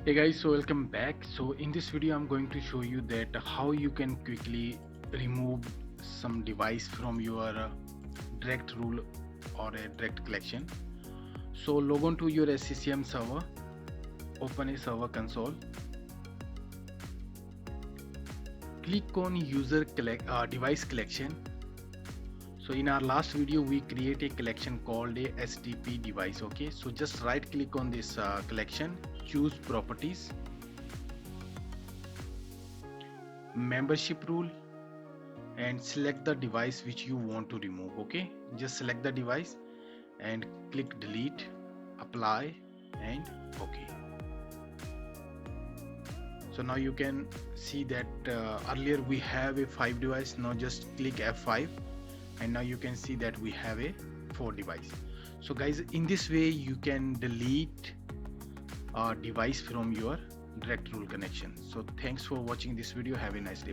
Hey guys, so welcome back. So in this video I'm going to show you that how you can quickly remove some device from your direct rule or a direct collection. So log on to your SCCM server, open a server console, click on device collection. So in our last video we create a collection called a SDP device. Okay, so just right click on this collection, choose properties, membership rule, and select the device which you want to remove. Okay, just select the device and click delete, apply, and okay. So now you can see that earlier we have a 5 device. Now just click F5 and now you can see that we have a 4 device. So guys, in this way you can delete a device from your direct rule connection. So thanks for watching this video. Have a nice day.